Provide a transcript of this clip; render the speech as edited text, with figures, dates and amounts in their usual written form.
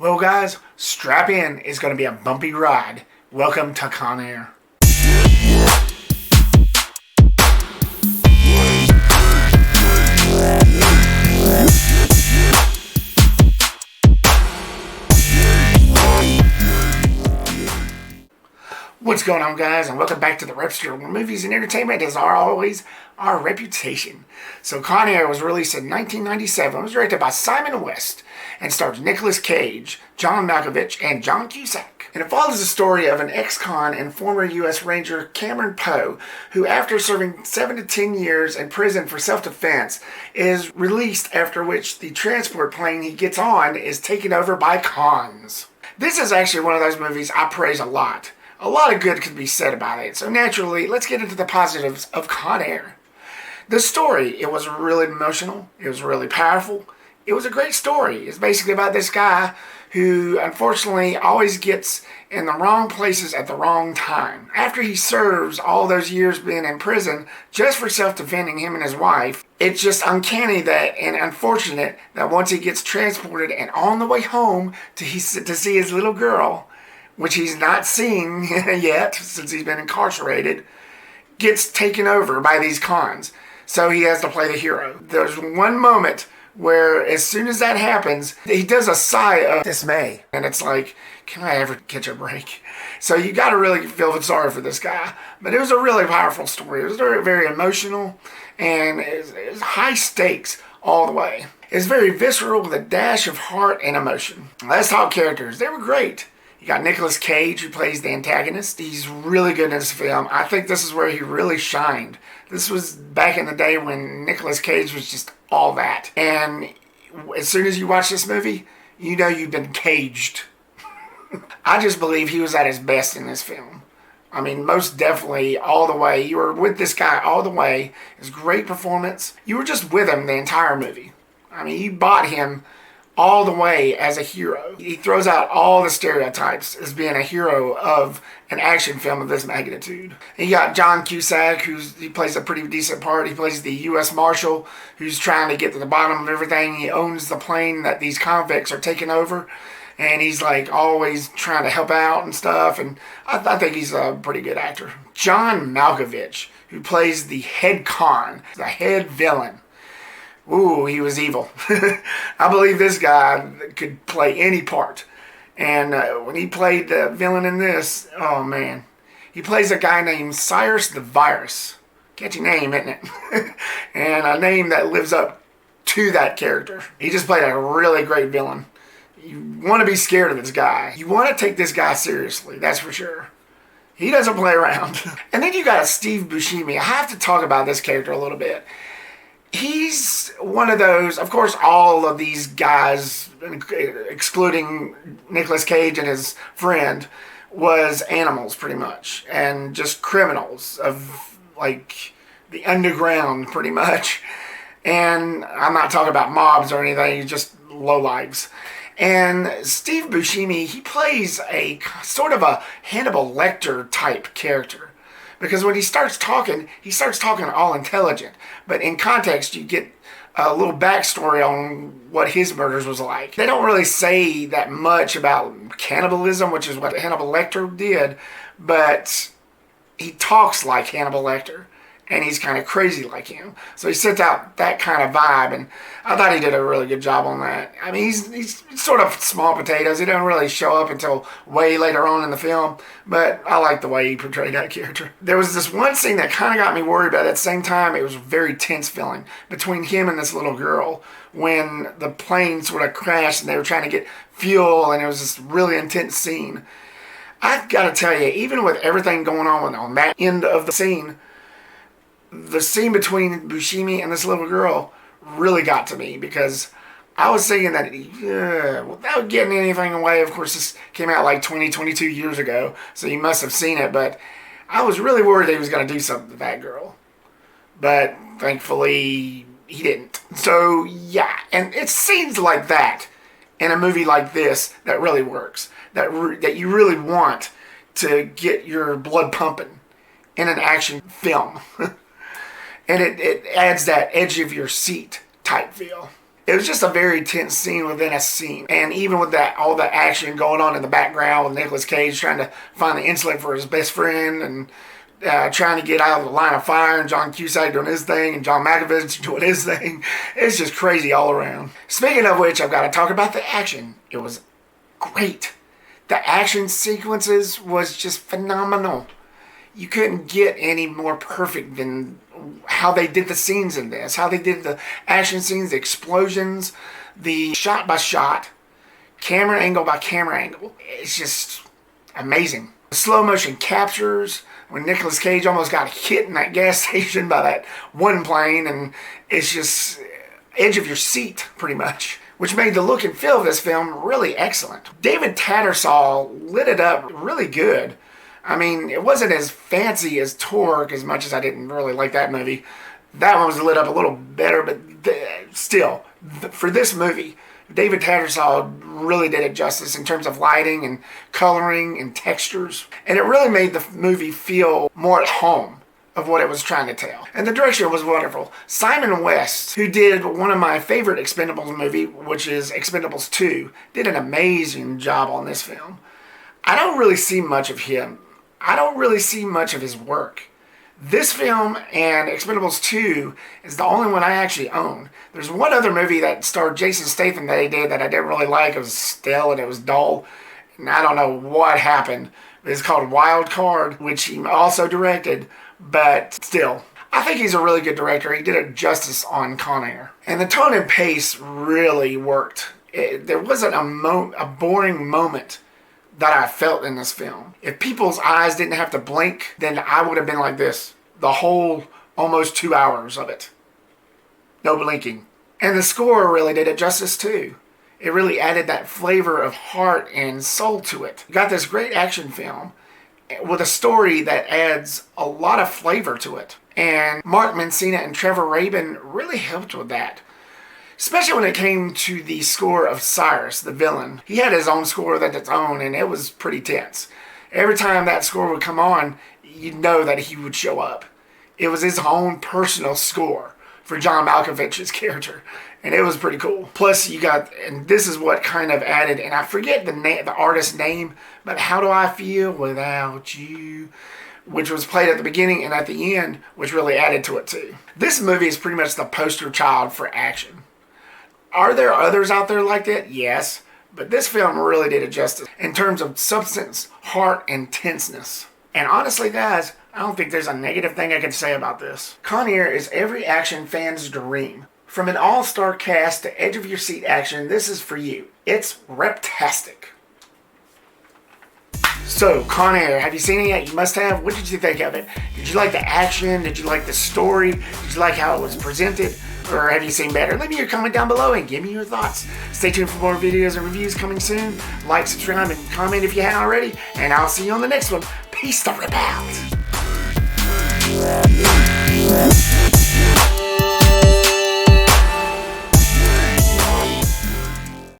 Well guys, strap in, it's going to be a bumpy ride. Welcome to Con Air. What's going on, guys, and welcome back to the Reptastic, where movies and entertainment is always our reputation. So Con Air was released in 1997. It was directed by Simon West and stars Nicolas Cage, John Malkovich, and John Cusack. And it follows the story of an ex-con and former U.S. Ranger Cameron Poe, who after serving 7 to 10 years in prison for self-defense, is released, after which the transport plane he gets on is taken over by cons. This is actually one of those movies I praise a lot. A lot of good could be said about it, so naturally, let's get into the positives of Con Air. The story, it was really emotional, it was really powerful, it was a great story. It's basically about this guy who unfortunately always gets in the wrong places at the wrong time. After he serves all those years being in prison just for self-defending him and his wife, it's just uncanny that and unfortunate that once he gets transported and on the way home to see his little girl, which he's not seen yet since he's been incarcerated, gets taken over by these cons. So he has to play the hero. There's one moment where as soon as that happens, he does a sigh of dismay. And it's like, can I ever catch a break? So you got to really feel sorry for this guy. But it was a really powerful story. It was very, very emotional, and it was high stakes all the way. It's very visceral with a dash of heart and emotion. Let's talk characters. They were great. You got Nicolas Cage, who plays the antagonist. He's really good in this film. I think this is where he really shined. This was back in the day when Nicolas Cage was just all that. And as soon as you watch this movie, you know you've been caged. I just believe he was at his best in this film. I mean, most definitely all the way. You were with this guy all the way. His great performance. You were just with him the entire movie. I mean, you bought him all the way as a hero. He throws out all the stereotypes as being a hero of an action film of this magnitude. And you got John Cusack, he plays a pretty decent part. He plays the U.S. Marshal who's trying to get to the bottom of everything. He owns the plane that these convicts are taking over, and he's like always trying to help out and stuff, and I think he's a pretty good actor. John Malkovich, who plays the head con, the head villain. Ooh, he was evil. I believe this guy could play any part. And when he played the villain in this, oh man. He plays a guy named Cyrus the Virus. Catchy name, isn't it? And a name that lives up to that character. He just played a really great villain. You want to be scared of this guy. You want to take this guy seriously, that's for sure. He doesn't play around. And then you got Steve Buscemi. I have to talk about this character a little bit. He's one of those, of course, all of these guys, excluding Nicolas Cage and his friend, was animals pretty much. And just criminals of, like, the underground pretty much. And I'm not talking about mobs or anything, just lowlives. And Steve Buscemi, he plays a sort of a Hannibal Lecter type character. Because when he starts talking all intelligent. But in context, you get a little backstory on what his murders was like. They don't really say that much about cannibalism, which is what Hannibal Lecter did. But he talks like Hannibal Lecter. And he's kind of crazy like him. So he sent out that kind of vibe. And I thought he did a really good job on that. I mean, he's sort of small potatoes. He doesn't really show up until way later on in the film. But I like the way he portrayed that character. There was this one scene that kind of got me worried, but at the same time, it was a very tense feeling between him and this little girl. When the plane sort of crashed and they were trying to get fuel. And it was this really intense scene. I've got to tell you, even with everything going on that end of the scene between Buscemi and this little girl really got to me, because I was thinking that, without giving anything away, of course this came out like 22 years ago, so you must have seen it, but I was really worried that he was going to do something to that girl. But thankfully, he didn't. So yeah, and it's scenes like that in a movie like this that really works, that you really want to get your blood pumping in an action film. And it adds that edge of your seat type feel. It was just a very tense scene within a scene. And even with that, all the action going on in the background with Nicolas Cage trying to find the insulin for his best friend and trying to get out of the line of fire, and John Cusack doing his thing and John Malkovich doing his thing. It's just crazy all around. Speaking of which, I've got to talk about the action. It was great. The action sequences was just phenomenal. You couldn't get any more perfect than how they did the scenes in this, how they did the action scenes, the explosions, the shot by shot, camera angle by camera angle. It's just amazing. The slow motion captures when Nicolas Cage almost got hit in that gas station by that one plane, and it's just edge of your seat pretty much, which made the look and feel of this film really excellent. David Tattersall lit it up really good. I mean, it wasn't as fancy as Torque, as much as I didn't really like that movie. That one was lit up a little better, but still, for this movie, David Tattersall really did it justice in terms of lighting and coloring and textures. And it really made the movie feel more at home of what it was trying to tell. And the direction was wonderful. Simon West, who did one of my favorite Expendables movie, which is Expendables 2, did an amazing job on this film. I don't really see much of him. I don't really see much of his work. This film and Expendables 2 is the only one I actually own. There's one other movie that starred Jason Statham that he did that I didn't really like. It was stale and it was dull. And I don't know what happened. It's called Wild Card, which he also directed. But still, I think he's a really good director. He did it justice on Con Air. And the tone and pace really worked. There wasn't a boring moment that I felt in this film. If people's eyes didn't have to blink, then I would have been like this the whole almost 2 hours of it. No blinking. And the score really did it justice too. It really added that flavor of heart and soul to it. You got this great action film with a story that adds a lot of flavor to it. And Mark Mancina and Trevor Rabin really helped with that. Especially when it came to the score of Cyrus, the villain. He had his own score that's its own, and it was pretty tense. Every time that score would come on, you'd know that he would show up. It was his own personal score for John Malkovich's character, and it was pretty cool. Plus, you got, and this is what kind of added, and I forget the artist's name, but How Do I Feel Without You, which was played at the beginning and at the end, which really added to it too. This movie is pretty much the poster child for action. Are there others out there like that? Yes. But this film really did it justice in terms of substance, heart, and tenseness. And honestly, guys, I don't think there's a negative thing I can say about this. Con Air is every action fan's dream. From an all-star cast to edge-of-your-seat action, this is for you. It's Reptastic. So, Con Air, have you seen it yet? You must have. What did you think of it? Did you like the action? Did you like the story? Did you like how it was presented? Or have you seen better? Leave me your comment down below and give me your thoughts. Stay tuned for more videos and reviews coming soon. Like, subscribe, and comment if you haven't already. And I'll see you on the next one. Peace the rip out.